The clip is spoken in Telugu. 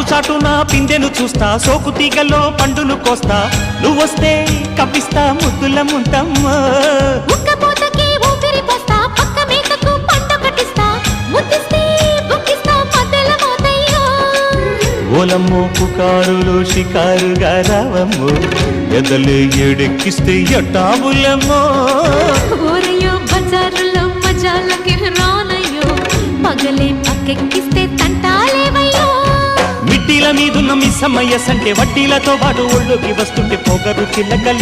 చాటున పిందెను చూస్తా, సోకు తీగల్లో పండును కోస్తా, నువ్వొస్తే కప్పిస్తా ముద్దుల ముంతమ్మ. ఉక్కపోతకి ఊపిరి పోస్తా, పక్క మేకకు పంట కట్టిస్తా, ముద్దిస్తే బుక్కిస్తా మధ్యల మోతయ్యో. ఓలమ్మో పుకారులో షికారుగా రావమ్మో, ఎదలే ఎడెక్కిస్తే ఎట్టాబులమ్మో. ఊరయ్యో బజారులో మజాలకి రానయ్యో, పగలే పక్కెక్కిస్తే తంటాలేవయ్యో. మిట్టిల మీదున్న మిస్సమ్మయ్య సంటే వడ్డీలతో పాటు ఒళ్ళోకి వస్తుంటే పొగరు చిల్లకల్లే